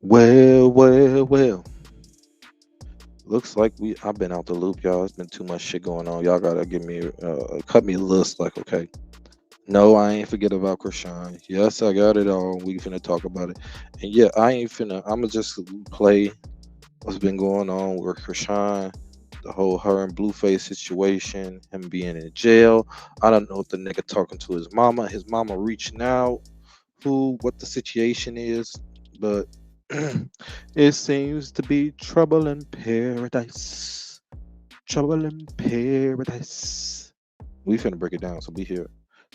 Well. Looks like I've been out the loop, y'all. It's been too much shit going on. Y'all gotta give me cut me a little slack, okay? No, I ain't forget about Chrisean. Yes, I got it all. We finna talk about it. And yeah, I ain't finna. I'ma just play what's been going on with Chrisean, the whole her and Blueface situation, him being in jail. I don't know if the nigga talking to his mama reaching out, what the situation is, but it seems to be trouble in paradise. Trouble in paradise. We finna break it down, so be here.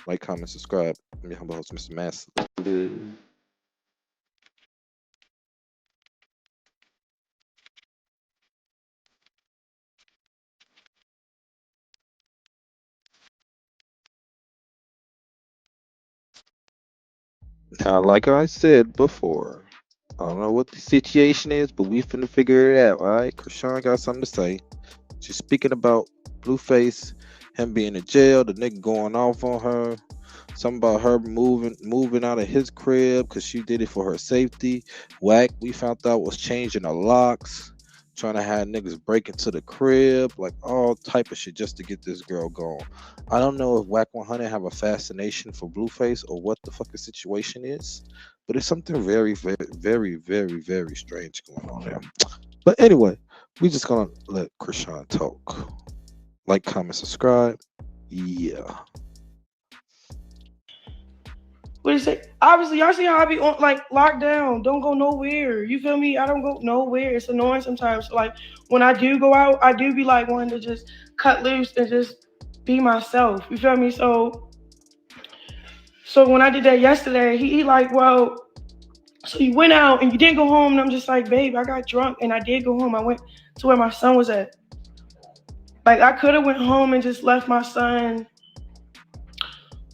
Like, comment, subscribe. I'm your humble host, Mr. Mass. Now, like I said before, I don't know what the situation is, but we finna figure it out, alright? Chrisean got something to say. She's speaking about Blueface, him being in jail, the nigga going off on her. Something about her moving out of his crib because she did it for her safety. Whack, we found out was changing the locks, trying to have niggas break into the crib, like all type of shit just to get this girl going. I don't know if Whack 100 have a fascination for Blueface or what the fucking situation is, but it's something very strange going on there. But anyway, we just gonna let Chrisean talk. Like, comment, subscribe. Yeah. What do you say? Obviously, y'all see how I be on like locked down. Don't go nowhere. You feel me? I don't go nowhere. It's annoying sometimes. So, like when I do go out, I do be like wanting to just cut loose and just be myself. You feel me? So when I did that yesterday, he like, well, so you went out and you didn't go home, and I'm just like, babe, I got drunk and I did go home. I went to where my son was at. Like I could have went home and just left my son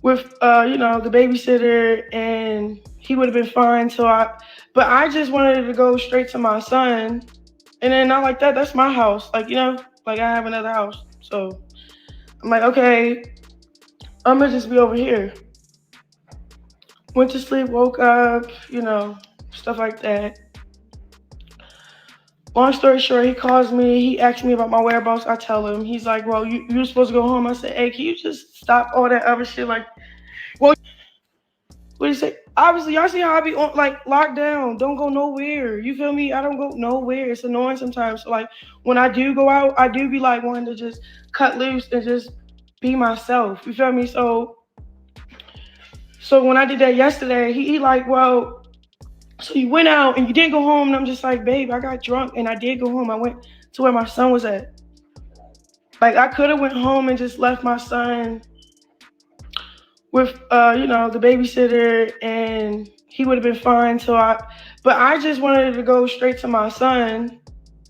with the babysitter and he would have been fine but I just wanted to go straight to my son and then not like that, that's my house. Like I have another house. So I'm like, okay, I'm gonna just be over here. Went to sleep, woke up, stuff like that. Long story short, he calls me, he asks me about my whereabouts, I tell him. He's like, well, you were supposed to go home. I said, hey, can you just stop all that other shit? Like, well, what do you say? Obviously, y'all see how I be on like locked down. Don't go nowhere. You feel me? I don't go nowhere. It's annoying sometimes. So like when I do go out, I do be like wanting to just cut loose and just be myself. You feel me? So when I did that yesterday, he like, well, so you went out and you didn't go home, and I'm just like, babe, I got drunk and I did go home. I went to where my son was at. Like I could have went home and just left my son with the babysitter and he would have been fine but I just wanted to go straight to my son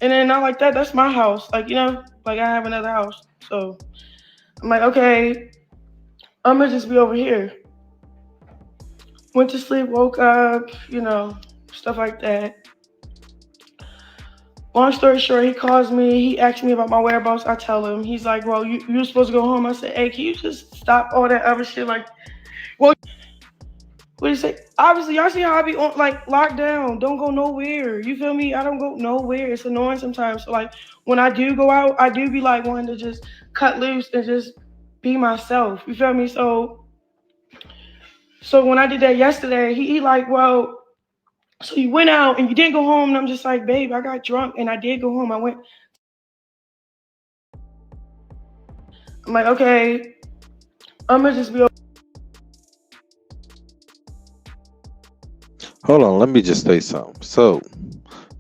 and then not like that, that's my house. Like I have another house. So I'm like, okay, I'm gonna just be over here. Went to sleep, woke up, stuff like that. Long story short, he calls me, he asks me about my whereabouts, I tell him. He's like, well, you were supposed to go home. I said, hey, can you just stop all that other shit? Like, well, what do you say? Obviously, y'all see how I be on like locked down. Don't go nowhere. You feel me? I don't go nowhere. It's annoying sometimes. So like when I do go out, I do be like wanting to just cut loose and just be myself. You feel me? So when I did that yesterday, he like, well, so you went out and you didn't go home, and I'm just like, babe, I got drunk and I did go home. I'm like, okay, I'm gonna just be. Hold on, let me just say something. So,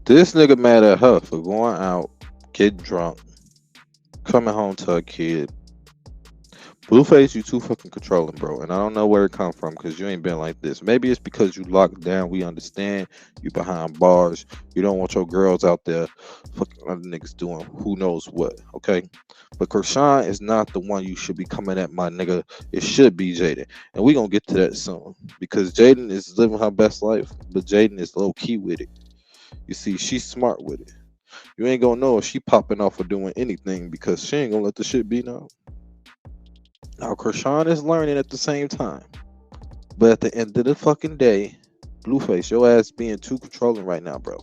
this nigga mad at her for going out, getting drunk, coming home to her kid. Blueface, you too fucking controlling, bro. And I don't know where it come from because you ain't been like this. Maybe it's because you locked down. We understand you behind bars. You don't want your girls out there fucking other niggas doing who knows what. Okay, but Chrisean is not the one you should be coming at, my nigga. It should be Jaden, and we gonna get to that soon because Jaden is living her best life, but Jaden is low key with it. You see, she's smart with it. You ain't gonna know if she popping off or doing anything because she ain't gonna let the shit be known. Now, Chrisean is learning at the same time. But at the end of the fucking day, Blueface, your ass being too controlling right now, bro.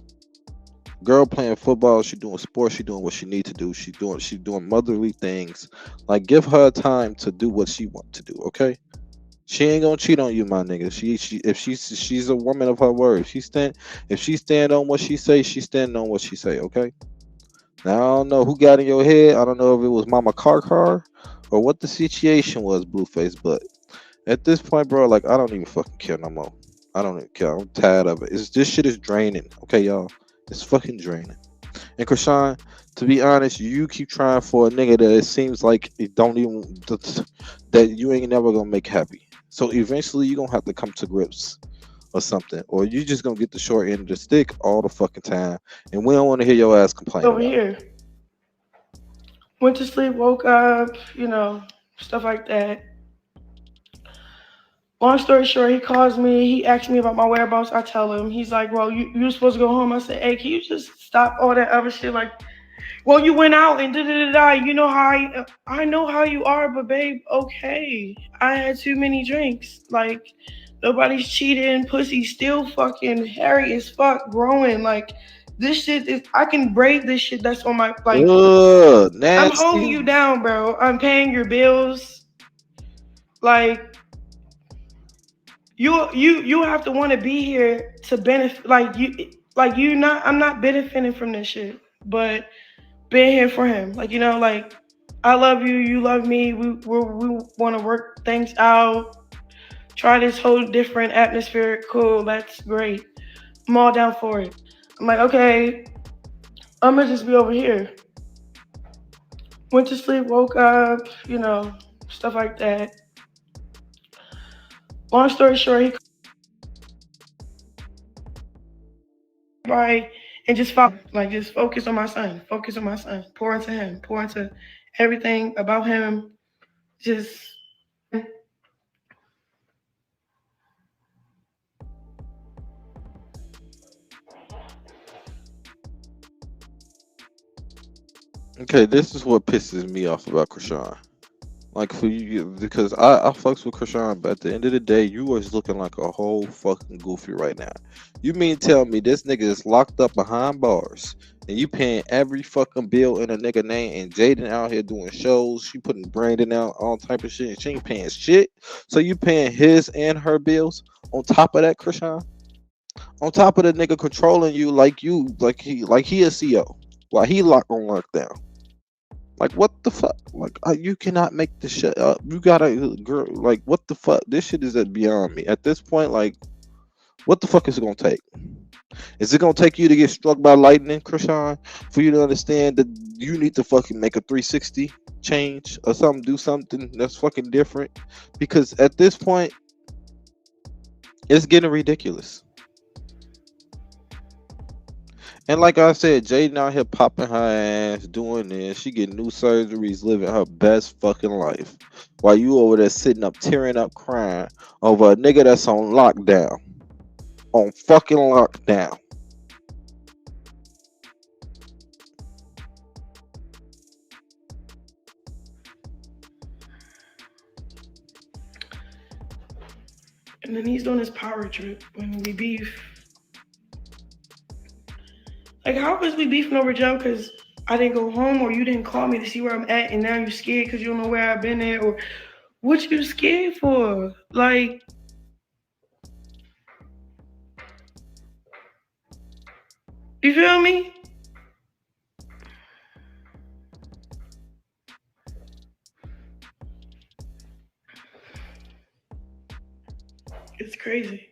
Girl playing football, she doing sports, she doing what she need to do. She doing motherly things. Like give her time to do what she want to do, okay? She ain't gonna cheat on you, my nigga. She if she's a woman of her word. If she stand on what she say, she stand on what she say, okay? Now I don't know who got in your head. I don't know if it was Mama Car or what the situation was, Blueface, but at this point, bro, like I don't even fucking care no more. I don't even care. I'm tired of it. This shit is draining. Okay, y'all. It's fucking draining. And Krishan, to be honest, you keep trying for a nigga that it seems like it don't even that you ain't never gonna make happy. So eventually you gonna have to come to grips or something. Or you just gonna get the short end of the stick all the fucking time. And we don't wanna hear your ass complain Over about it. here, went to sleep, woke up, stuff like that. Long story short, he calls me. He asks me about my whereabouts. I tell him. He's like, "Well, you supposed to go home." I said, "Hey, can you just stop all that other shit? Like, well, you went out and da da da da. You know how I know how you are, but babe, okay. I had too many drinks. Like, nobody's cheating. Pussy still fucking hairy as fuck, growing. Like, this shit is. I can braid this shit. That's on my like. Ugh, I'm holding nasty. you down, bro. I'm paying your bills. Like, you have to want to be here to benefit. Like you not. I'm not benefiting from this shit, but being here for him. Like like I love you, you love me. We want to work things out. Try this whole different atmosphere. Cool, that's great. I'm all down for it. I'm like, okay, I'm gonna just be over here. Went to sleep, woke up, stuff like that. Long story short, he by and just follow, like just focus on my son, focus on my son, pour into him, pour into everything about him. Just Okay, this is what pisses me off about Krishan. Like for you, because I fucks with Krishan, but at the end of the day, you was looking like a whole fucking goofy right now. You mean tell me this nigga is locked up behind bars, and you paying every fucking bill in a nigga name, and Jaden out here doing shows, she putting Brandon out, all type of shit, and she ain't paying shit. So you paying his and her bills on top of that, Krishan? On top of the nigga controlling you, like he a CO, while he locked on lockdown. Like what the fuck? Like you cannot make this shit up. You gotta, girl. Like what the fuck? This shit is at beyond me. At this point, like what the fuck is it gonna take? Is it gonna take you to get struck by lightning, Krishan, for you to understand that you need to fucking make a 360 change or something, do something that's fucking different? Because at this point, it's getting ridiculous. And like I said, Jaden out here popping her ass, doing this. She getting new surgeries, living her best fucking life. While you over there sitting up, tearing up, crying over a nigga that's on lockdown. On fucking lockdown. and then he's doing his power trip when we beef. Like, how was we beefing over Joe? Because I didn't go home, or you didn't call me to see where I'm at, and now you're scared because you don't know where I've been at, or what you scared for? Like, you feel me? It's crazy.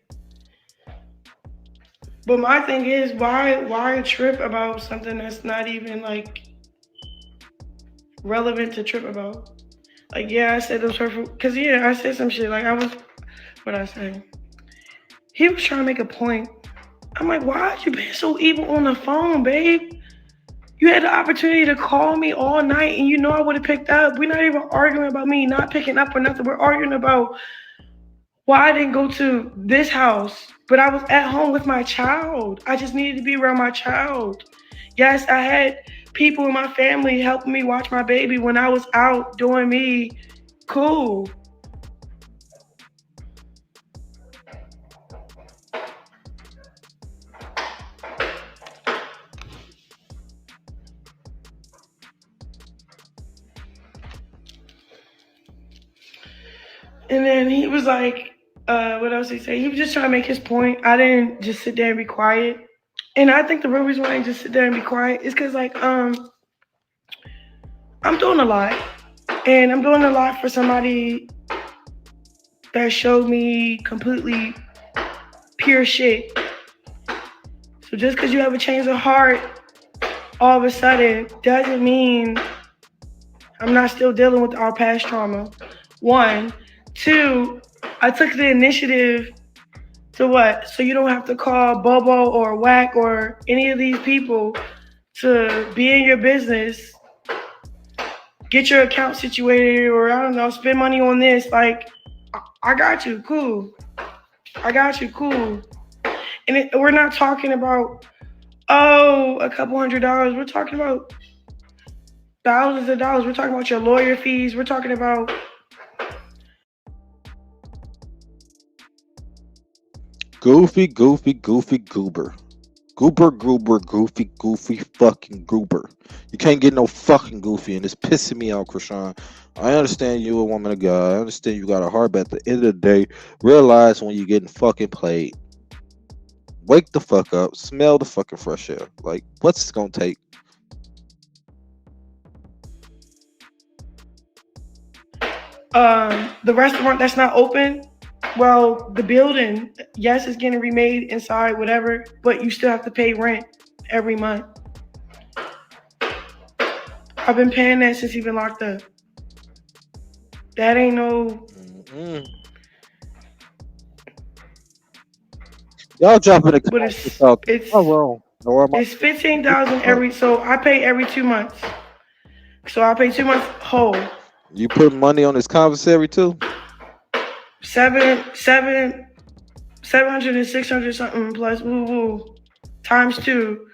But my thing is, why a trip about something that's not even like relevant to trip about? Like, yeah, I said it was hurtful. Cause yeah, I said some shit. Like I was, what I say? He was trying to make a point. I'm like, why you been so evil on the phone, babe? You had the opportunity to call me all night, and you know I would have picked up. We're not even arguing about me not picking up or nothing. We're arguing about why I didn't go to this house, but I was at home with my child. I just needed to be around my child. Yes, I had people in my family helping me watch my baby when I was out doing me. Cool. And then he was like, what else did he say? He was just trying to make his point. I didn't just sit there and be quiet. And I think the real reason why I just sit there and be quiet is because like I'm doing a lot, and I'm doing a lot for somebody that showed me completely pure shit. So just because you have a change of heart, all of a sudden doesn't mean I'm not still dealing with our past trauma. One, two, I took the initiative to what? So you don't have to call Bobo or Whack or any of these people to be in your business, get your account situated, or I don't know, spend money on this. Like, I got you, cool. I got you, cool. And we're not talking about, oh, a couple $100. We're talking about thousands of dollars. We're talking about your lawyer fees. We're talking about Goofy, goofy, goofy, goober. Goober, goober, goofy, goofy, fucking goober. You can't get no fucking goofy, and it's pissing me off, Chrisean. I understand you a woman of God. I understand you got a heart, but at the end of the day, realize when you're getting fucking played. Wake the fuck up. Smell the fucking fresh air. Like, what's it gonna take? the restaurant that's not open. Well, the building, yes, it's getting remade inside, whatever, but you still have to pay rent every month. I've been paying that since he's been locked up. That ain't no. Mm-mm. Y'all dropping the But comments out. Oh it's well. Or am it's fifteen I- thousand every. So I pay every 2 months. So I pay 2 months whole. You put money on this commissary too? Seven, seven, 700 and 600 something plus woo woo times two.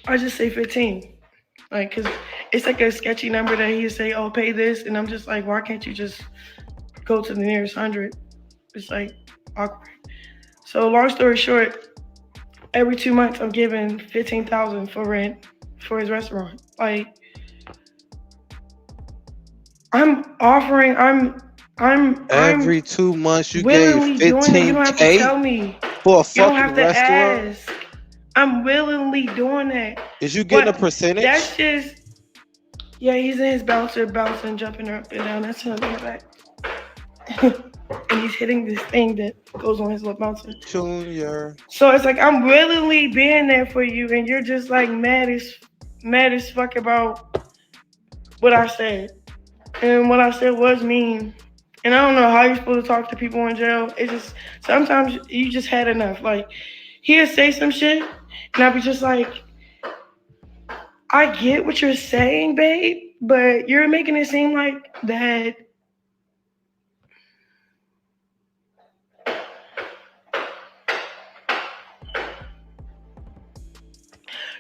I just say 15. Like, cause it's like a sketchy number that he say, "Oh, pay this," and I'm just like, why can't you just go to the nearest hundred? It's like awkward. So long story short, every 2 months I'm giving 15,000 for rent for his restaurant. Like, I'm offering, I'm Every 2 months you gave willingly doing it. You don't have to 15K tell me. for a You don't fucking have to restaurant? ask. I'm willingly doing that. Is you getting a But percentage? that's just, yeah, he's in his bouncer, bouncing, jumping up and down. That's him in the back. And he's hitting this thing that goes on his little bouncer. Junior. So it's like I'm willingly being there for you, and you're just like mad as fuck about what I said. And what I said was mean. And I don't know how you're supposed to talk to people in jail. It's just sometimes you just had enough. Like he'll say some shit, and I'll be just like, I get what you're saying, babe, but you're making it seem like that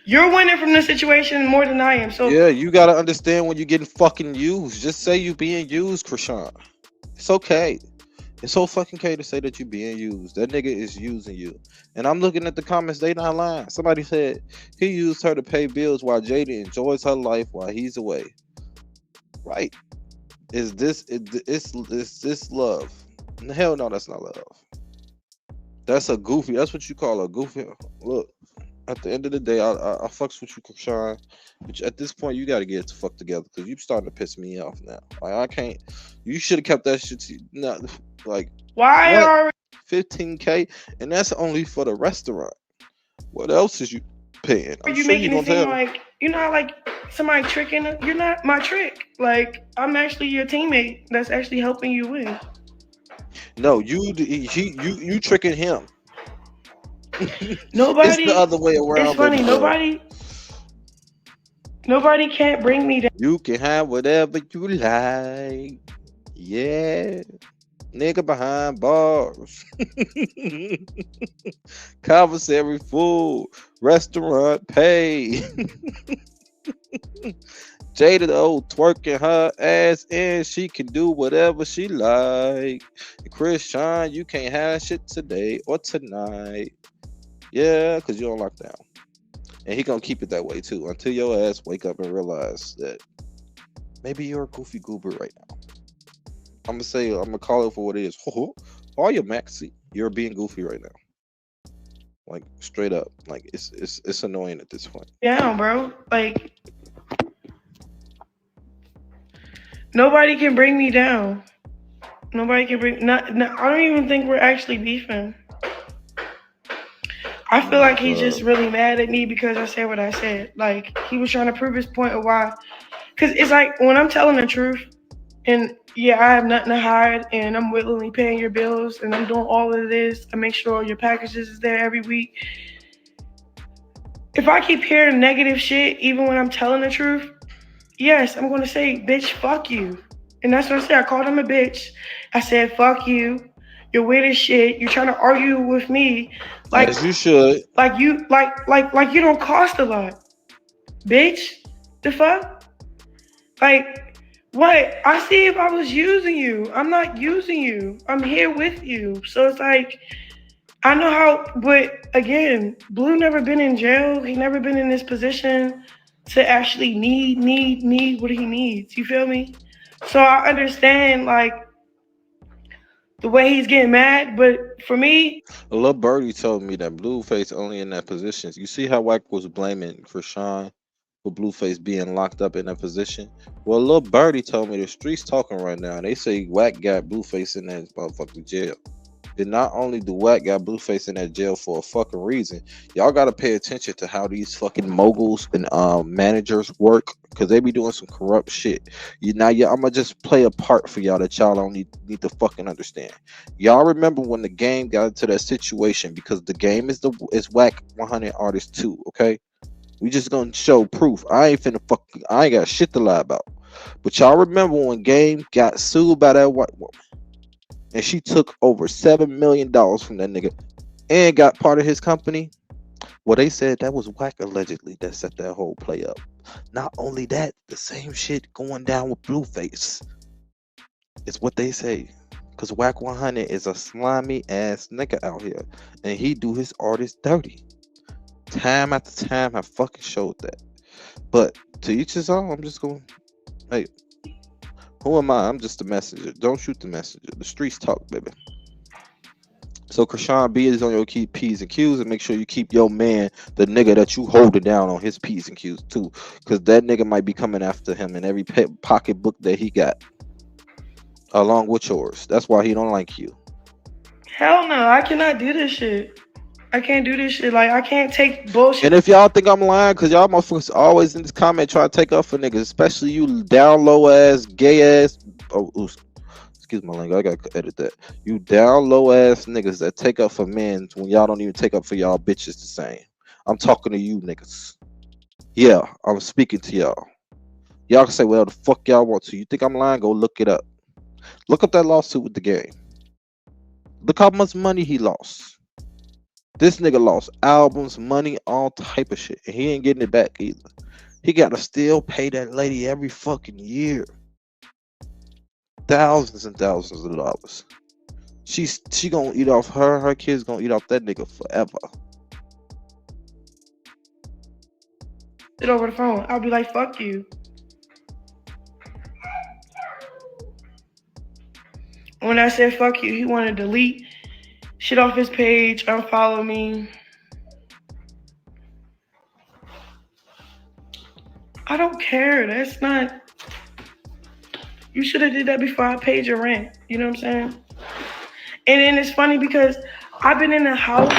you're winning from the situation more than I am. So Yeah, you gotta understand when you're getting fucking used. Just say you being used, Chrisean. It's okay. It's so fucking okay to say that you being used. That nigga is using you. And I'm looking at the comments, they not lying. Somebody said he used her to pay bills while Jada enjoys her life while he's away. Right. Is this love? Hell no, that's not love. That's a goofy. That's what you call a goofy. Look, at the end of the day, I fucks with you, Krishan. But at this point, you got to get the fuck together because you starting to piss me off now. Like I can't. You should have kept that shit. Not like why what are 15K, and that's only for the restaurant. What else is you paying? I'm you sure you making it gonna seem tell. like like somebody tricking? You're not my trick. Like I'm actually your teammate that's actually helping you win. No, you tricking him. It's the Nobody. other way It's around, baby funny. girl. Nobody can't bring me down. You can have whatever you like. Yeah. Nigga behind bars. Commissary full. Restaurant pay. Jada the old twerking her ass in. She can do whatever she like. Chrisean, you can't have shit today or tonight. Yeah, because you're on lockdown. And he gonna keep it that way too until your ass wake up and realize that maybe you're a goofy goober right now. I'm gonna say I'm gonna call it for what it is. All your Maxi, you're being goofy right now. Like straight up, like it's annoying at this point. Yeah, bro. Like nobody can bring me down. Nobody can bring. Not. I don't even think we're actually beefing. I Oh feel my like he's god. just really mad at me because I said what I said. Like he was trying to prove his point of why. Because it's like when I'm telling the truth, and yeah, I have nothing to hide, and I'm willingly paying your bills, and I'm doing all of this. I make sure your packages is there every week. If I keep hearing negative shit, even when I'm telling the truth, yes, I'm gonna say, bitch, fuck you. And that's what I said. I called him a bitch. I said, fuck you. You're weird as shit. You're trying to argue with me like As you should. like you don't cost a lot. Bitch. The fuck? Like what? I see if I was using you. I'm not using you. I'm here with you. So it's like I know how, but again, Blue never been in jail. He never been in this position to actually need what he needs. You feel me? So I understand like the way he's getting mad, but for me, A little birdie told me that Blueface only in that position. You see how Wack was blaming Chrisean for Blueface being locked up in that position? Well, little birdie told me the streets talking right now. They say Wack got Blueface in that motherfucking jail. And not only do Wack got Blueface in that jail for a fucking reason, y'all gotta pay attention to how these fucking moguls and managers work because they be doing some corrupt shit. Yeah, I'ma just play a part for y'all that y'all don't need to fucking understand. Y'all remember when the game got into that situation because the game is Wack 100 artist too, okay? We just gonna show proof. I ain't got shit to lie about. But y'all remember when Game got sued by that white woman and she took over $7 million from that nigga and got part of his company? Well, they said that was Whack allegedly that set that whole play up. Not only that, the same shit going down with Blueface is what they say. Cause Whack 100 is a slimy ass nigga out here, and he do his artists dirty. Time after time, I fucking showed that. But to each his own. I'm just going. Hey, who am I? I'm just the messenger. Don't shoot the messenger. The streets talk, baby. So Krishan B is on your key P's and Q's, and make sure you keep your man, the nigga that you holding down, on his P's and Q's too, because that nigga might be coming after him in every pocketbook that he got, along with yours. That's why he don't like you. hell no, I cannot do this shit. I can't do this shit. Like I can't take bullshit. And if y'all think I'm lying, cause y'all motherfuckers always in this comment try to take up for niggas, especially you down low ass, gay ass. Oh, ooh, excuse my language. I gotta edit that. You down low ass niggas that take up for men when y'all don't even take up for y'all bitches the same. I'm talking to you niggas. Yeah, I'm speaking to y'all. Y'all can say, well, the fuck y'all want to. You think I'm lying? Go look it up. Look up that lawsuit with the game. Look how much money he lost. This nigga lost albums, money, all type of shit. And he ain't getting it back either. He gotta still pay that lady every fucking year. Thousands and thousands of dollars. She gonna eat off her kids gonna eat off that nigga forever. It over the phone. I'll be like, fuck you. When I said fuck you, he wanted to delete shit off his page, unfollow me. I don't care. That's not. You should have did that before I paid your rent. You know what I'm saying? And then it's funny because I've been in the house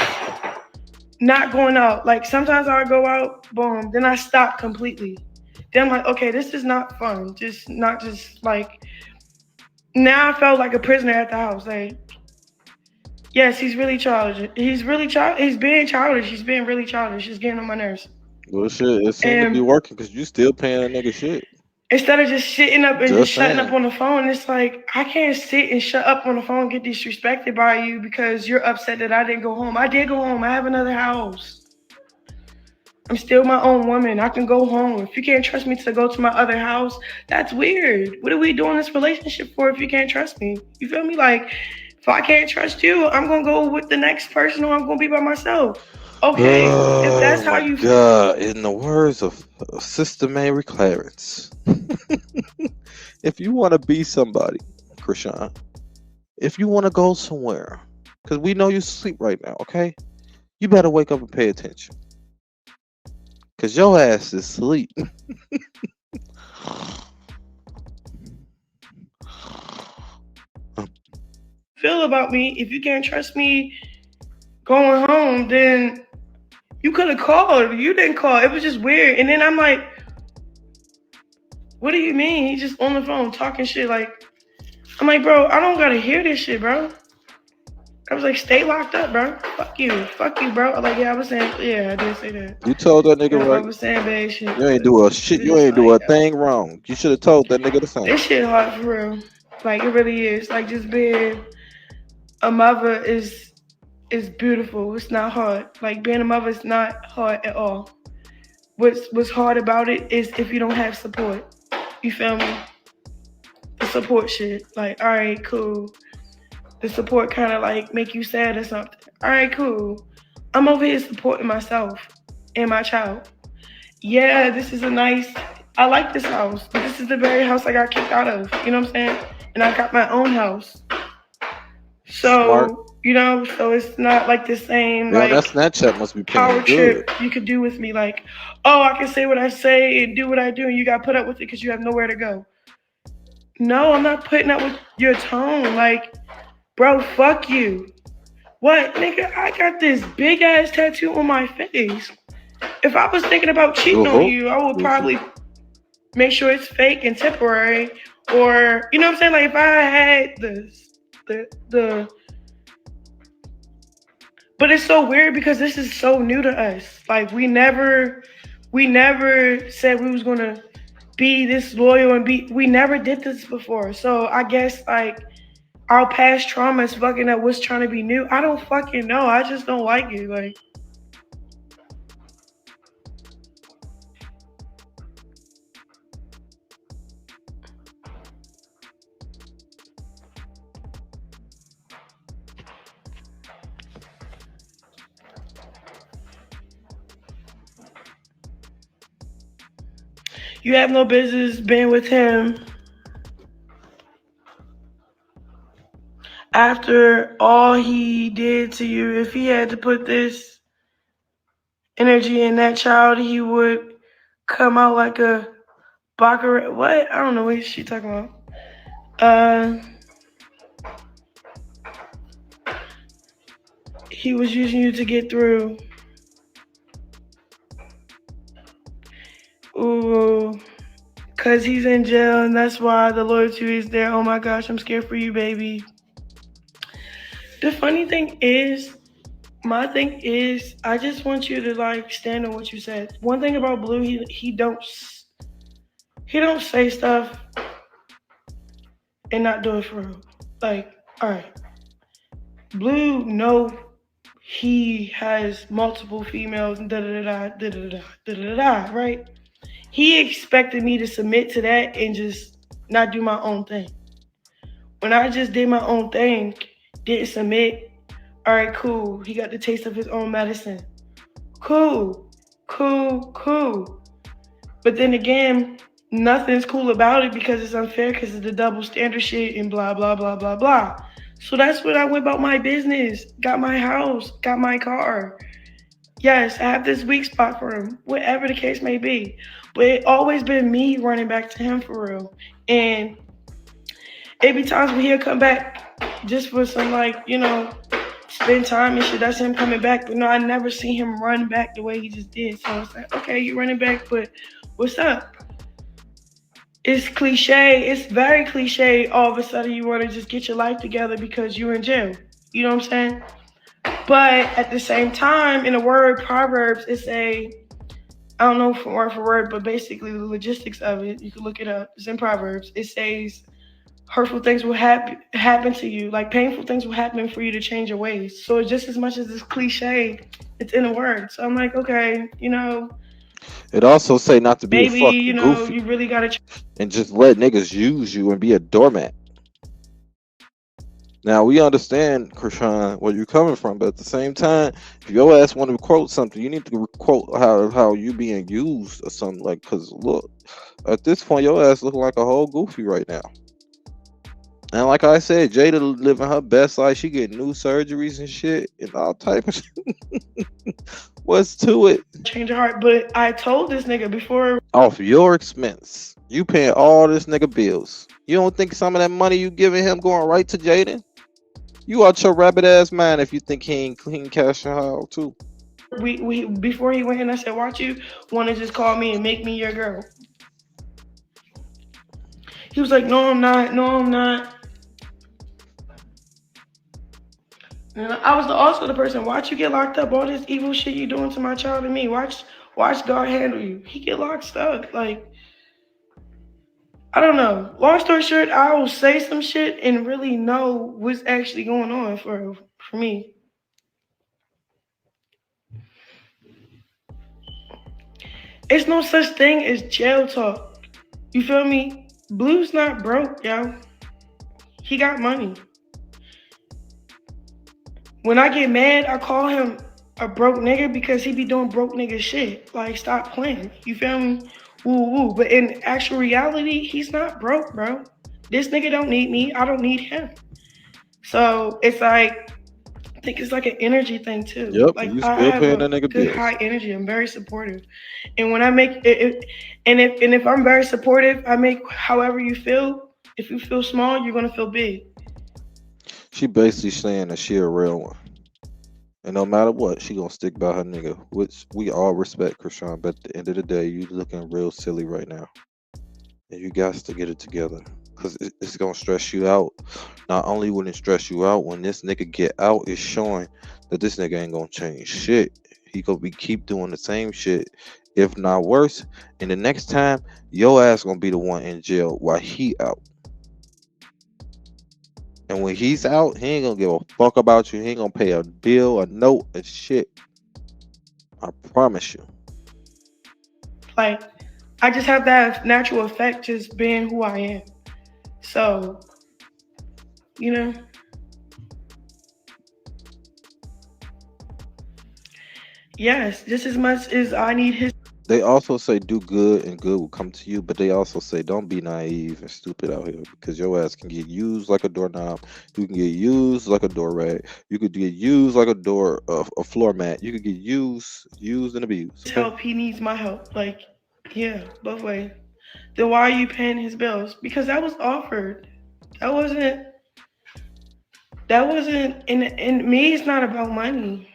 not going out. Like sometimes I go out, boom, then I stop completely. Then I'm like, okay, this is not fun. Just not just like now I felt like a prisoner at the house. Like, yes, he's really childish. He's really child. He's being childish. He's being really childish. He's getting on my nerves. Well, shit, it seemed to be And working because you still paying that nigga shit. instead of just sitting up and just Just shutting up saying. on the phone, it's like I can't sit and shut up on the phone and get disrespected by you because you're upset that I didn't go home. I did go home. I have another house. I'm still my own woman. I can go home. If you can't trust me to go to my other house, that's weird. What are we doing this relationship for if you can't trust me? You feel me? Like, if I can't trust you, I'm gonna go with the next person or I'm gonna be by myself. Okay, if that's Oh how my you god. In the words of Sister Mary Clarence, if you want to be somebody, Chrisean, if you want to go somewhere, because we know you sleep right now, okay? You better wake up and pay attention, because your ass is asleep. Feel about me. If you can't trust me going home, then you could have called. You didn't call. It was just weird. And then I'm like, what do you mean? He's just on the phone talking shit. Like, I'm like, bro, I don't gotta hear this shit, bro. I was like, stay locked up, bro. Fuck you, bro. Like, yeah, I was saying, yeah, I did say that. You told that nigga Yeah, I right. was saying bad shit, You ain't but do a it shit. was You just ain't do like, a thing wrong. You should have told that nigga the same. this shit hard for real. Like, it really is. Like, just being a mother is beautiful. It's not hard. Like, being a mother is not hard at all. What's hard about it is if you don't have support. You feel me? The support shit. Like, all right, cool. The support kind of like make you sad or something. All right, cool. I'm over here supporting myself and my child. Yeah, this is a nice. I like this house, but this is the very house I got kicked out of. You know what I'm saying? And I got my own house. Smart. So it's not like the same Damn, that like Snapchat must be paying power good. trip you could do with me. Like, oh, I can say what I say and do what I do, and you got to put up with it because you have nowhere to go. No, I'm not putting up with your tone. Like, bro, fuck you. What, nigga? I got this big ass tattoo on my face. If I was thinking about cheating on Oh, you, I would Goofy. probably make sure it's fake and temporary, or you know what I'm saying. Like if I had the, but it's so weird because this is so new to us. Like we never said we was gonna be this loyal and be. We never did this before. So I guess like our past trauma is fucking up what's trying to be new. I don't fucking know. I just don't like it. Like you have no business being with him after all he did to you. If he had to put this energy in that child, he would come out like a baccarat. What? I don't know what she talking about. Uh, he was using you to get through. Ooh, cause he's in jail, and that's why the loyalty is there. Oh my gosh, I'm scared for you, baby. The funny thing is, my thing is, I just want you to like stand on what you said. One thing about Blue, he don't say stuff and not do it for real. Like, all right, Blue, no, he has multiple females and da da da da da da da da da. Right? He expected me to submit to that and just not do my own thing. When I just did my own thing, didn't submit. All right, cool. He got the taste of his own medicine. Cool, cool. But then again, nothing's cool about it because it's unfair because of the double standard shit and blah blah blah blah blah. So that's when I went about my business. Got my house, got my car. Yes, I have this weak spot for him, whatever the case may be. But it always been me running back to him for real. And it be times when he'll come back just for some spend time and shit. That's him coming back. But no, I never see him run back the way he just did. So it's like, okay, you running back, but what's up? It's cliche. It's very cliche. All of a sudden, you want to just get your life together because you're in jail. You know what I'm saying? But at the same time, in the word Proverbs, it's I don't know from word for word, but basically the logistics of it, you can look it up. It's in Proverbs. It says hurtful things will happen to you, like painful things will happen for you to change your ways. So just as much as it's cliche, it's in the word. So I'm like, okay, It also say not to be a maybe fucking goofy you really gotta. and just let niggas use you and be a doormat. Now we understand, Krishan, where you're coming from, but at the same time, if your ass want to quote something, you need to quote how you being used or something like. Cause look, at this point, your ass looking like a whole goofy right now. And like I said, Jada living her best life. She getting new surgeries and shit and all type of shit. What's to it? change of heart. But I told this nigga before Off your expense. You paying all this nigga bills. You don't think some of that money you giving him going right to Jaden? You out your rabbit ass mind if you think he ain't clean cashing her out too. we before he went in, I said, "Watch you want to just call me and make me your girl." He was like, "No, I'm not. No, I'm not." And I was also the person. Watch you get locked up. All this evil shit you doing to my child and me. Watch God handle you. He get locked up. Like I don't know. Long story short, I will say some shit and really know what's actually going on for me. It's no such thing as jail talk. You feel me? Blue's not broke, yo. He got money. When I get mad, I call him a broke nigga because he be doing broke nigga shit. Like, stop playing. You feel me? Woo woo. But in actual reality, he's not broke, bro. This nigga don't need me. I don't need him. So it's like, I think it's like an energy thing too. Yep, and Like you I still have paying a that nigga good bills. high energy. I'm very supportive, and when I make it, and if I'm very supportive, I make however you feel. If you feel small, you're gonna feel big. She basically saying that she a real one. And no matter what, she gonna stick by her nigga, which we all respect, Krishan. But at the end of the day, you looking real silly right now, and you got to get it together, cause it's gonna stress you out. Not only will it stress you out, when this nigga get out, it's showing that this nigga ain't gonna change shit. He gonna be keep doing the same shit, if not worse. And the next time, your ass gonna be the one in jail while he out. And when he's out, he ain't gonna give a fuck about you. He ain't gonna pay a bill, a note, and shit. I promise you. Like I just have that natural effect, just being who I am. So you know, yes, just as much as I need his They also say do good and good will come to you, but they also say don't be naive and stupid out here because your ass can get used like a doorknob. You can get used like a door rag. You could get used like a floor mat. You could get used and abused. Okay. help. He needs my help. Like yeah, both ways. Then why are you paying his bills? Because that was offered. That wasn't. That wasn't. And me, it's not about money.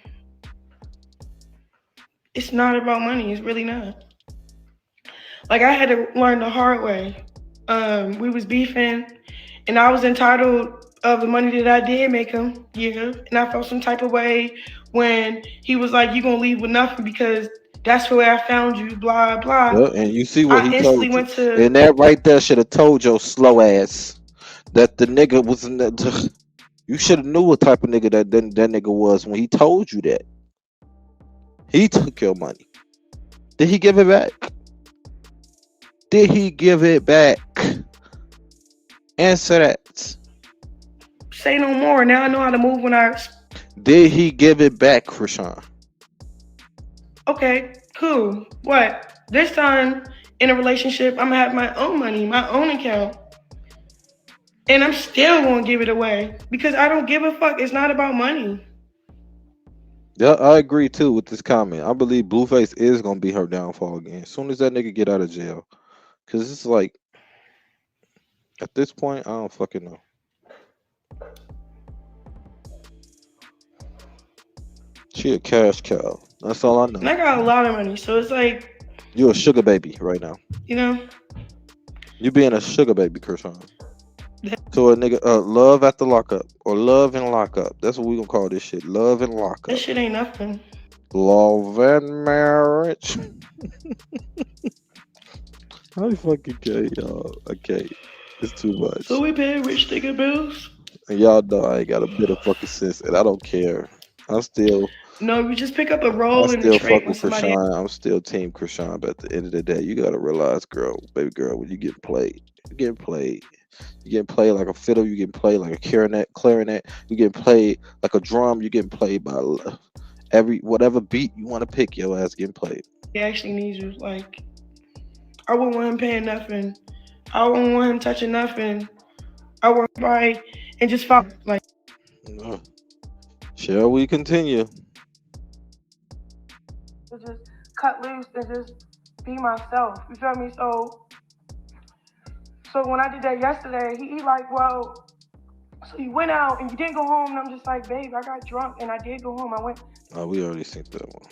It's not about money. It's really not. Like I had to learn the hard way. We was beefing, and I was entitled of the money that I did make him. Yeah, and I felt some type of way when he was like, "You gonna leave with nothing because that's where I found you." Blah blah. Yeah, and you see what I he instantly told you, went to and that right there should have told your slow ass that the nigga was in the. You should have knew what type of nigga that nigga was when he told you that he took your money. Did he give it back? Did he give it back? Answer that. say no more. Now I know how to move when I. Did he give it back, Krishan? Okay, cool. What? This time in a relationship, I'm gonna have my own money, my own account, and I'm still gonna give it away because I don't give a fuck. It's not about money. Yeah, I agree too with this comment. I believe Blueface is gonna be her downfall again. As soon as that nigga get out of jail, cause it's like at this point, I don't fucking know. She a cash cow. That's all I And know. I got a lot of money, so it's like, You a sugar baby right now. you know, You being a sugar baby, Krishan. To a nigga, love at the lockup or love and lockup. That's what we gonna call this shit. Love and that lockup. shit ain't nothing. Love and marriage. I fucking can't, y'all. I can't. It's too So much. we pay rich nigga bills. And y'all know I ain't got a bit of fucking sense, and I don't care. I'm still, No, we just pick up a I roll in the still trait fuck when with somebody. Krishan. I'm still Team Krishan. But at the end of the day, you gotta realize, girl, baby girl, when you get played, you getting played. You getting played like a fiddle. You getting played like a clarinet. You getting played like a drum. You getting played by every whatever beat you want to pick. Your ass getting played. He actually needs you. Like I wouldn't want him paying nothing. I wouldn't want him touching nothing I work by and just follow. Like, Uh, Shall we continue? to just cut loose and just be myself. You feel me? So when I did that yesterday, he like, well, so you went out and you didn't go home, and I'm just like, babe, I got drunk and I did go home. I went. Oh, we already seen that one.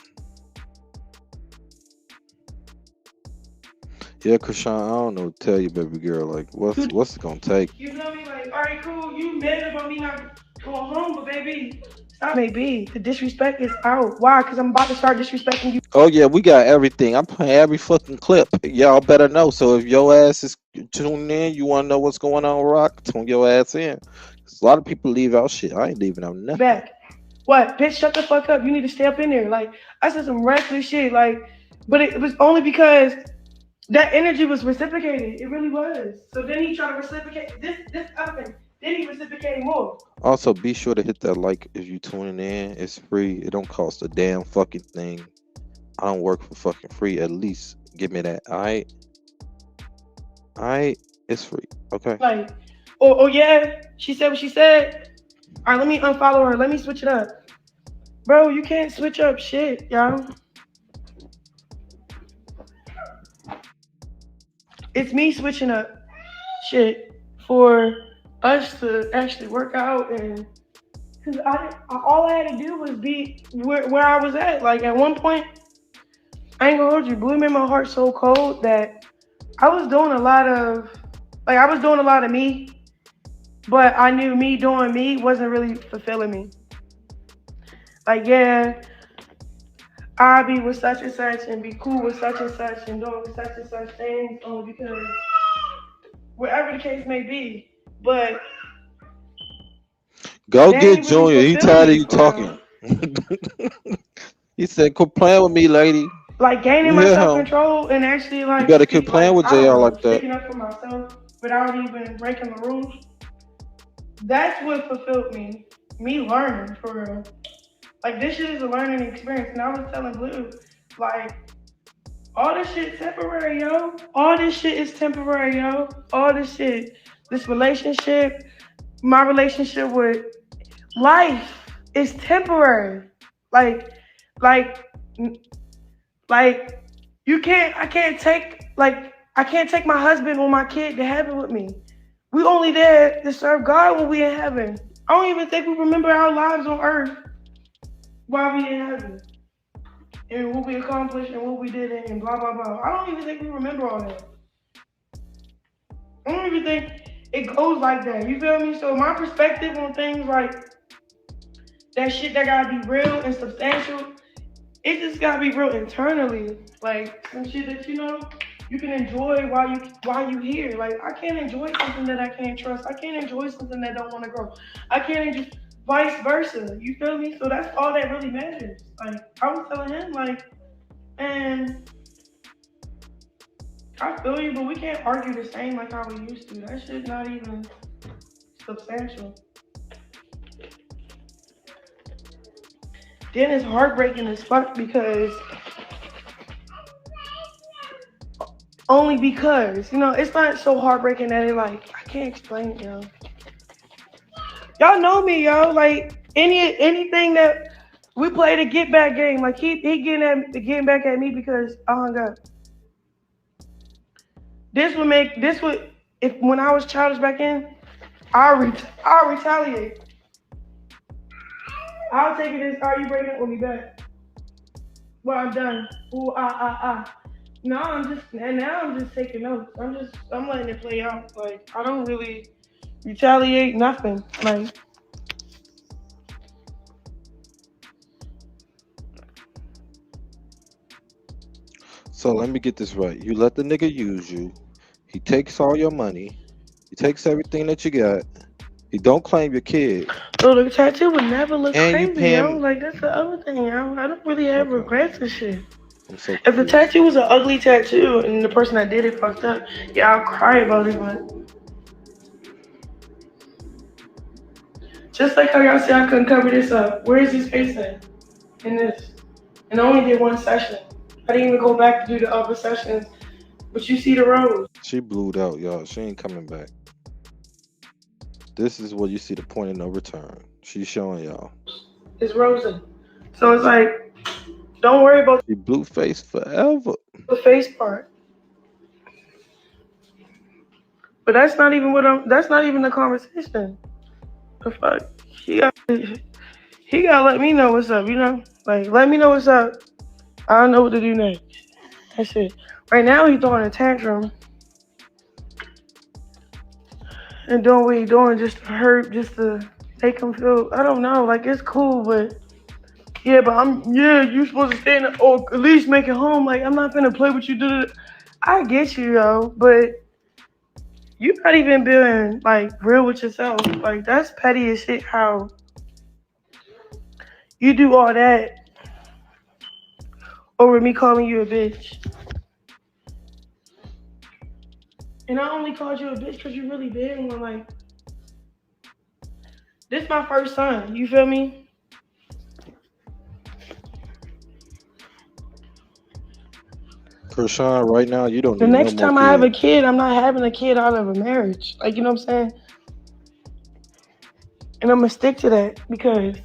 Yeah, Chrisean, I don't know what to tell you, baby girl. Like, what's it gonna take? You feel me? Like, all right, cool. You mad about me not going home, but baby, stop. Maybe the disrespect is out. Why? Because I'm about to start disrespecting you. Oh yeah, we got everything. I'm playing every fucking clip. Y'all better know. So if your ass is tuning in, you wanna know what's going on, Rock, tune your ass in. 'Cause a lot of people leave out shit. I ain't leaving out nothing. Back. What? Bitch, shut the fuck up. You need to stay up in there. Like, I said some reckless shit. Like, but it was only because that energy was reciprocated. It really was. So then he tried to reciprocate this other thing. Then he reciprocated more. Also, be sure to hit that like if you tuning in. It's free. It don't cost a damn fucking thing. I don't work for fucking free. At least give me that. Alright, it's free. Okay. Like, oh yeah, she said what she said. All right, let me unfollow her. Let me switch it up. Bro, you can't switch up shit, y'all. It's me switching up shit for us to actually work out and because all I had to do was be where I was at. Like at one point, I ain't gonna hold you, Blue made my heart so cold that I was doing a lot of I was doing a lot of me, but I knew me doing me wasn't really fulfilling me. Like yeah, I'll be with such and such and be cool with such and such and doing such and such things only because wherever the case may be. But Go they get ain't really Junior. He fulfilling tired of me you for real. talking. He said, "Quit playing with me, lady." Like gaining You my hear self him? control and actually You like better quit speak playing with I don't JR know, like that. sticking up for myself without even breaking the rules. That's what fulfilled me. Me learning for real. Like this shit is a learning experience. And I was telling Blue, like, all this shit temporary, yo. All this shit is temporary, yo. All this shit. This relationship, my relationship with life is temporary. Like, like, like you can't I can't take I can't take my husband or my kid to heaven with me. We only there to serve God when we in heaven. I don't even think we remember our lives on earth while we in heaven. And what we accomplished and what we did and blah blah blah. I don't even think we remember all that. I don't even think it goes like that. You feel me? So my perspective on things like that shit that gotta be real and substantial, it just gotta be real internally. Like some shit that you can enjoy while you here. Like I can't enjoy something that I can't trust. I can't enjoy something that don't want to grow. I can't enjoy vice versa. You feel me? So that's all that really matters. Like I was telling him, like, and I feel you, but we can't argue the same like how we used to. That shit's not even substantial. Then it's heartbreaking as fuck because only because it's not so heartbreaking that it like I can't explain it, yo. Y'all know me, yo. Like anything that we play the get back game, like he getting back at me because I hung up. This would if when I was childish back in, I'll retaliate. I'll take it as are you breaking up with me back? Well, I'm done. Ooh ah. Now I'm just taking notes. I'm letting it play out. Like I don't really retaliate nothing. Like So let me get this right. You let the nigga use you. He takes all your money. He takes everything that you got. He don't claim your kid, so the tattoo would never look and you crazy, pay yo. him. Like that's the other thing, yo. I don't really have Okay, regrets and shit. I'm so If the confused. tattoo was an ugly tattoo and the person that did it fucked up, yeah, I'll cry about it. But just like how y'all say I couldn't cover this up, where is his face at in this? And I only did one session. I didn't even go back to do the other sessions. But you see the rose. She blued out, y'all. She ain't coming back. This is where you see the point of no return. She's showing y'all. It's Rosa. So it's like, don't worry about She blue face forever. the face part. But that's not even what I'm. That's not even the conversation. The fuck. He got. He gotta let me know what's up. You know, like let me know what's up. I don't know what to do next. That's it. Right now he's throwing a tantrum and doing what he's doing just to hurt, just to make him feel. I don't know. Like it's cool, but yeah, but I'm. Yeah, you supposed to stay in the, or at least make it home. Like I'm not gonna play with you. I get you, yo, but you not even being like real with yourself. Like that's petty as shit. How you do all that over me calling you a bitch, and I only called you a bitch because you really big one. Like this, my first son. You feel me? Chrisean, right now you don't The need no next more time I have a kids. kid, I'm not having a kid out of a marriage. Like you know what I'm saying? And I'm gonna stick to that because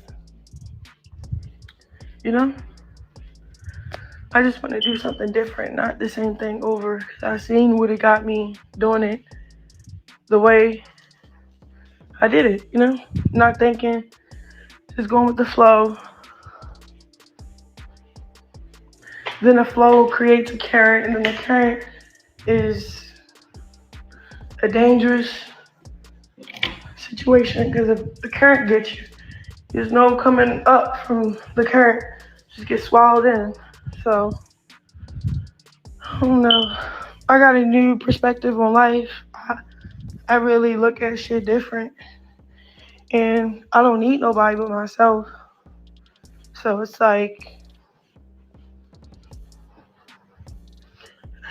you know I just want to do something different, not the same thing over. I seen what it got me doing it the way I did it. You know, not thinking, just going with the flow. Then the flow creates a current, and then the current is a dangerous situation because if the current gets you, there's no coming up from the current. Just get swallowed in. So I don't know. I got a new perspective on life. I really look at shit different, and I don't need nobody but myself. So it's like,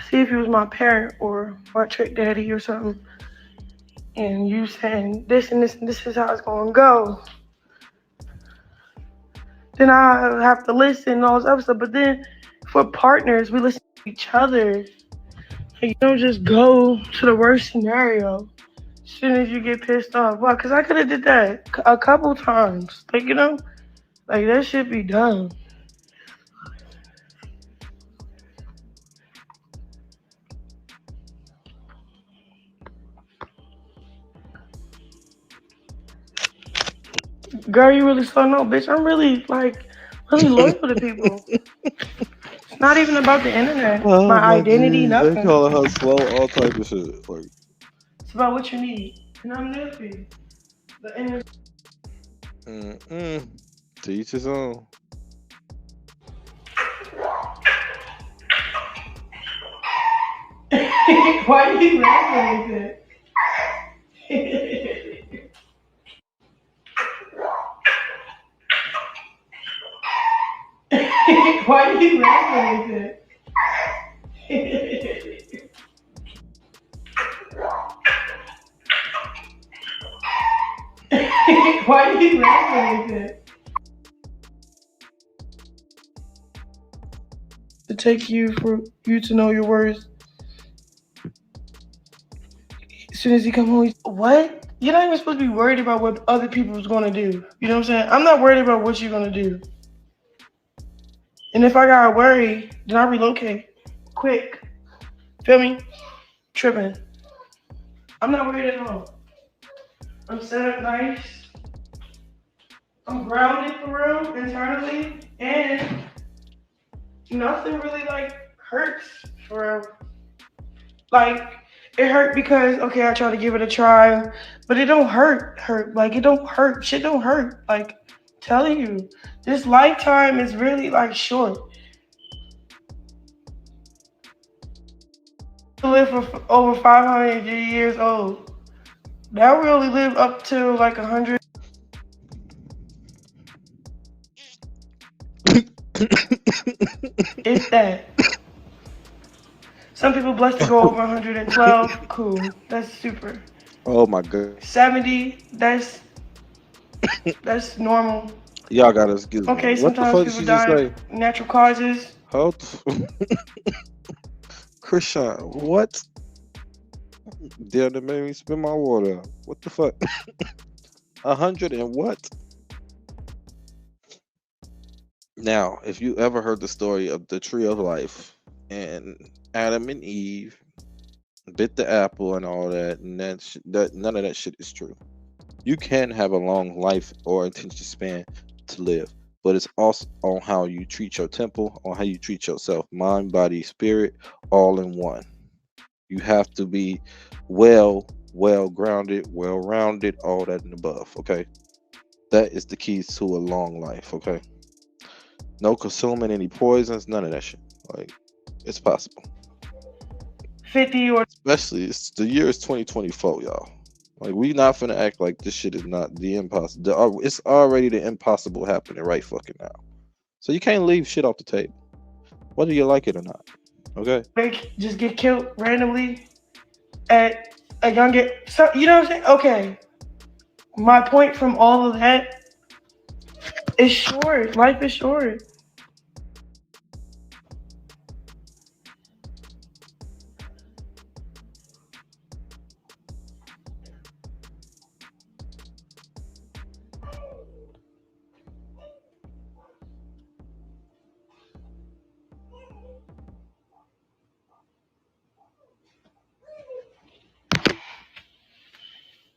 see if you was my parent or my trick daddy or something, and you saying this and this and this is how it's gonna go, then I have to listen and all this other stuff. But then for partners, we listen to each other. Like, you don't just go to the worst scenario as soon as you get pissed off. Why? Because I could have did that a couple times. Like, you know, like that should be done. Girl, you really slow? No, bitch. I'm really, like, really loyal to people. It's not even about the internet, Oh my my identity, geez, they nothing. calling her slow, all type of shit. Like, It's about what you need. And I'm there for you. The internet. mm-mm. To each his own. Why are you laughing like that? Why are you laughing like that? Why are you laughing like that? To take you for you to know your words. As soon as you come home, what? You're not even supposed to be worried about what other people's gonna do. You know what I'm saying? I'm not worried about what you're gonna do. And if I gotta worry, then I relocate. Quick. Feel me? Tripping. I'm not worried at all. I'm set up nice. I'm grounded for real internally. And nothing really like hurts for real. Like it hurt because okay, I tried to give it a try, but it don't hurt. Like it don't hurt. Shit don't hurt. Like telling you, this lifetime is really like short. To live for over 500 years old. Now we only live up to like 100. If that. Some people blessed to go over 112. Cool. That's super. Oh my god. 70. That's normal. Y'all gotta excuse me. Okay, What the sometimes fuck did people she just die of say? natural causes. How? Chrisean, what? Damn, that made me spin my water. What the fuck? 100 and what? Now, if you ever heard the story of the tree of life and Adam and Eve bit the apple and all that, and that none of that shit is true. You can have a long life or attention span to live, but it's also on how you treat your temple, on how you treat yourself, mind, body, spirit, all in one. You have to be well grounded, well rounded, all that and above. Okay, that is the keys to a long life. Okay, no consuming any poisons, none of that shit. Like, it's possible. 50 or Especially, it's the year is 2024, y'all. Like, we not finna act like this shit is not the impossible. It's already the impossible happening right fucking now. So you can't leave shit off the table, whether you like it or not. Okay. like just get killed randomly at a young age. So you know what I'm saying? Okay. My point from all of that is short. Life is short.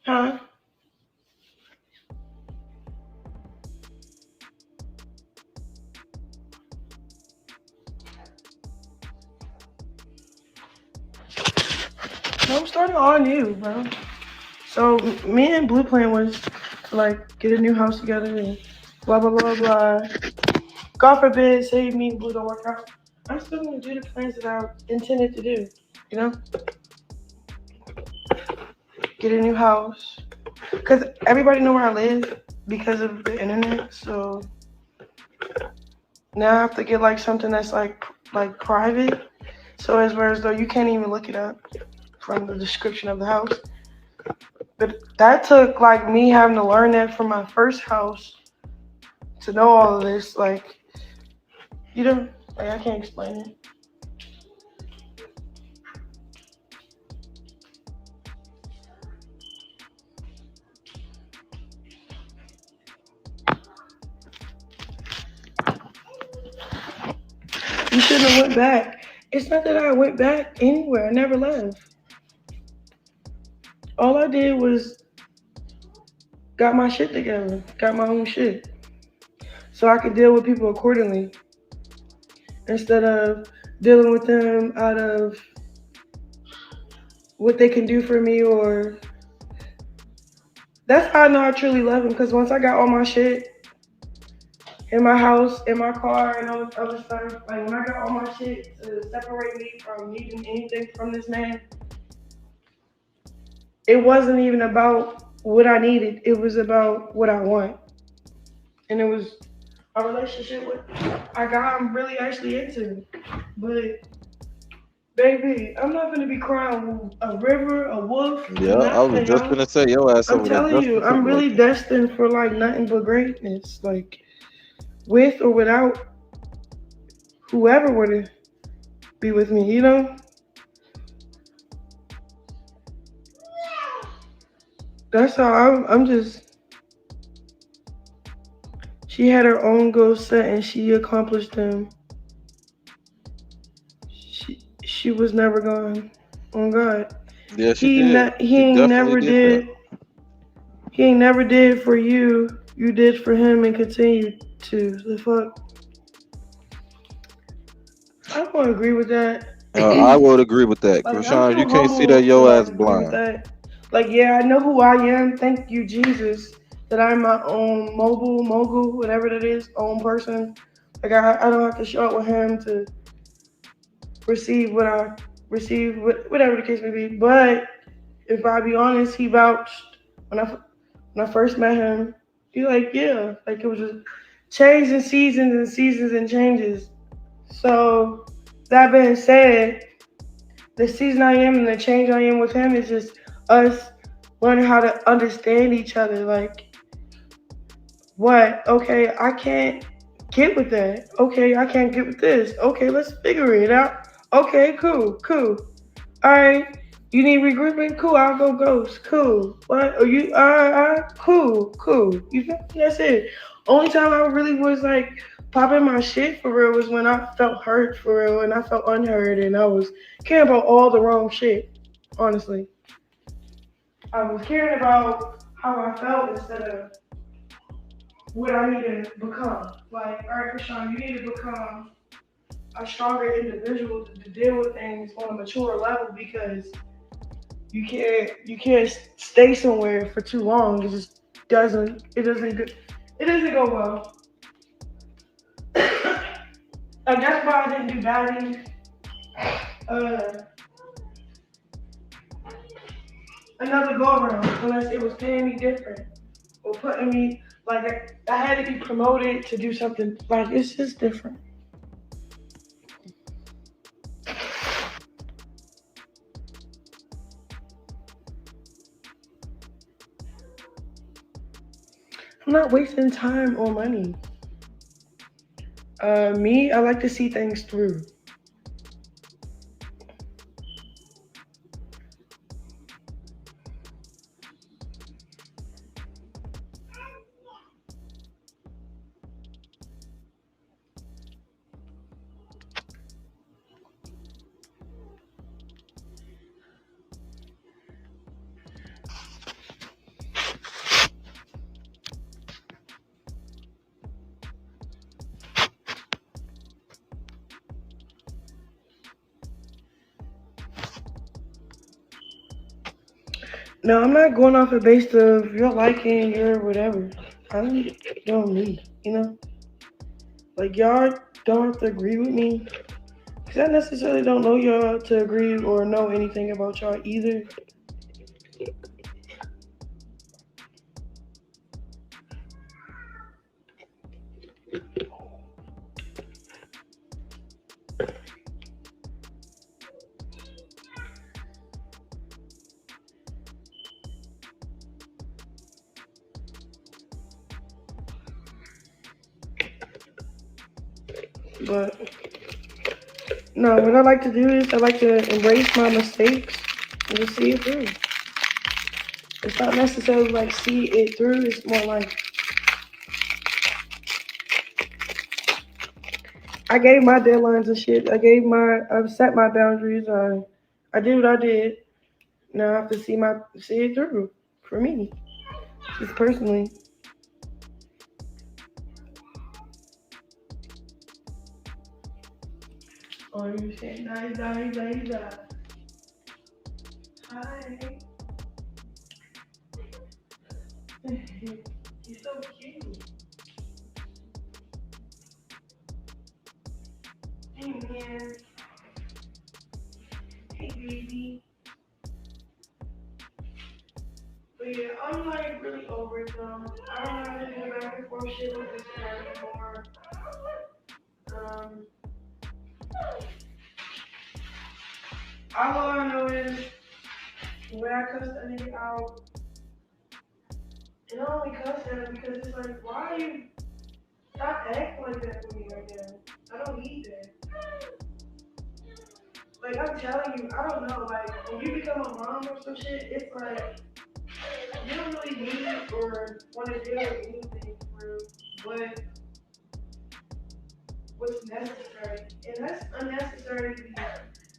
Huh? No, I'm starting all new, bro. So me and Blue plan was to like get a new house together and blah blah blah blah. God forbid, say me and Blue don't work out. I'm still gonna do the plans that I intended to do. You know, get a new house because everybody know where I live because of the internet. So now I have to get like something that's like private. So as though you can't even look it up from the description of the house. But that took like me having to learn that from my first house to know all of this. Like you know, like I can't explain it. You shouldn't have went back. It's not that I went back anywhere. I never left. All I did was got my shit together, got my own shit, so I could deal with people accordingly instead of dealing with them out of what they can do for me or that's how I know I truly love them because once I got all my shit in my house, in my car, and all this other stuff, like when I got all my shit to separate me from needing anything from this man, it wasn't even about what I needed. It was about what I want. And it was a relationship with a guy I'm really actually into. But baby, I'm not gonna be crying a river, a wolf, Yeah, I was nothing, just yo. gonna say your ass I'm over there telling just you, for I'm something like really that. destined for like nothing but greatness. Like with or without whoever were to be with me, you know? That's how I'm just she had her own goals set and she accomplished them. She was never gone. On God. Yeah, she did. He She ain't definitely never did that. did he ain't never did for you. You did for him and continue to. The fuck. I don't agree with that. I would agree with that. Like I Krishan, you feel can't see that humble to your like ass agree with blind. that. Like yeah, I know who I am. Thank you, Jesus, that I'm my own mogul, whatever that is, own person. Like I don't have to show up with him to receive what I receive, whatever the case may be. But if I be honest, he vouched when I first met him. He like yeah, like it was just change in seasons and seasons and changes. So that being said, the season I am and the change I am with him is just us learning how to understand each other. Like, what? Okay, I can't get with that. Okay, I can't get with this. Okay, let's figure it out. Okay, cool. All right. You need regrouping? Cool, I'll go ghost. Cool. What? Are you cool, cool. You feel me? That's it. Only time I really was like popping my shit for real was when I felt hurt for real and I felt unheard and I was caring about all the wrong shit. Honestly. I was caring about how I felt instead of what I need to become. Like, alright, Chrisean, you need to become a stronger individual to deal with things on a mature level because you can't stay somewhere for too long. It doesn't go well. Like that's why I didn't do batting. Uh, Another go around unless it was paying me different or putting me like I had to be promoted to do something. Like it's just different. I'm not wasting time or money. Me, I like to see things through. No, I'm not going off a base of your liking your whatever. I'm doing me, you know. Like y'all don't have to agree with me because I necessarily don't know y'all to agree or know anything about y'all either. But no, what I like to do is I like to embrace my mistakes and just see it through. It's not necessarily like see it through. It's more like I gave my deadlines and shit. I've set my boundaries. I did what I did. Now I have to see it through for me, just personally. Oh, you say nice. Hi. You're so cute. Hey man. Hey baby. But yeah, I'm like really over it though. I don't have to do back and forth shit with this guy anymore. Um, all I know is when I cuss that nigga out, and I only cuss at him because it's like, why are you stop acting like that with me right now? I don't need that. Like I'm telling you, I don't know. Like when you become a mom or some shit, it's like you don't really need or want to deal with anything for what what's necessary, and that's unnecessary to be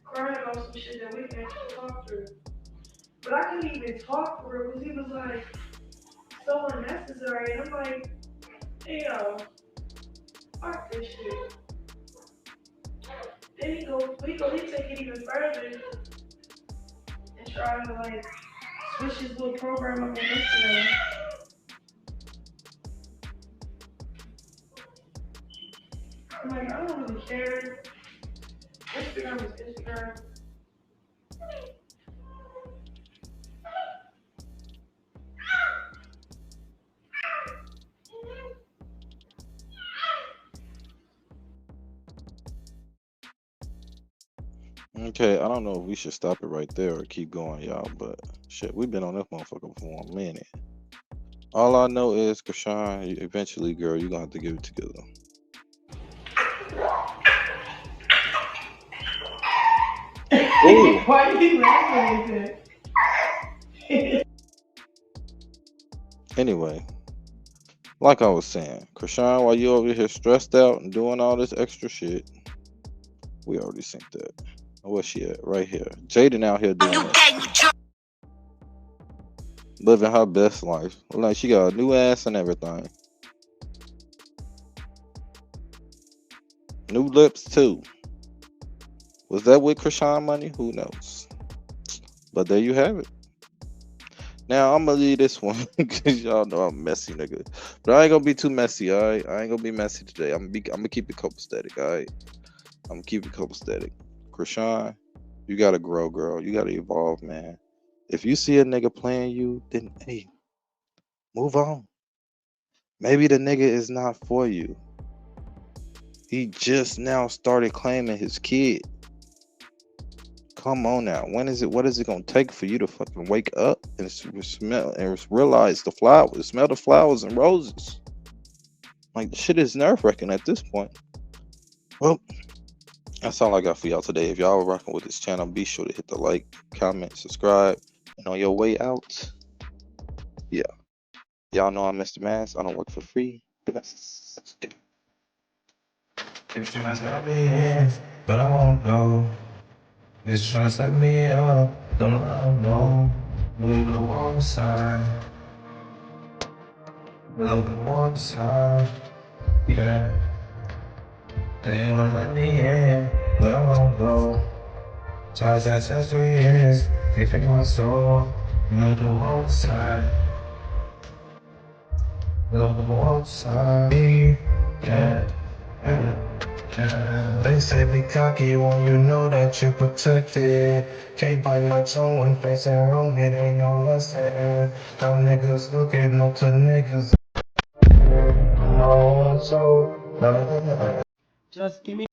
crying about some shit that we can actually talk through. But I couldn't even talk for real because he was like so unnecessary, and I'm like, hey yo, fuck this shit. Then he take it even further and try to like switch his little program up on Instagram. I'm like, I don't really care. Instagram is Instagram. Okay, I don't know if we should stop it right there or keep going, y'all. But shit, we've been on this motherfucker for a minute. All I know is, Chrisean, eventually, girl, you're gonna have to get it together. Ooh. Why you laughing at that? Anyway, like I was saying, Chrisean, while you over here stressed out and doing all this extra shit, we already seen that. Where's she at? Right here. Jaden out here doing it. Living her best life. Like she got a new ass and everything. New lips too. Was that with Chrisean money? Who knows? But there you have it. Now I'm gonna leave this one because y'all know I'm messy, nigga. But I ain't gonna be too messy, alright? I ain't gonna be messy today. I'm gonna keep it copacetic, alright? I'm gonna keep it copacetic. Chrisean, you gotta grow, girl. You gotta evolve, man. If you see a nigga playing you, then hey, move on. Maybe the nigga is not for you. He just now started claiming his kid. Come on now. When is it? What is it gonna take for you to fucking wake up and smell and realize the flowers, smell the flowers and roses? Like the shit is nerve wracking at this point. Well, that's all I got for y'all today. If y'all are rocking with this channel, be sure to hit the like, comment, subscribe, and on your way out, yeah, y'all know I'm Mr. Mass. I don't work for free. If you mess up me, but I won't go. It's trying to suck me up, don't know. Move to one side, move to one side, yeah. They wanna let me in, but I won't go. Try that 3 years, they take my soul. Move to one side, move to one side, yeah. They say be cocky when you know that you're protected. Can't bite my tongue when facing wrong, it ain't no lesson. Them niggas looking up to niggas. No, so, no. Just give me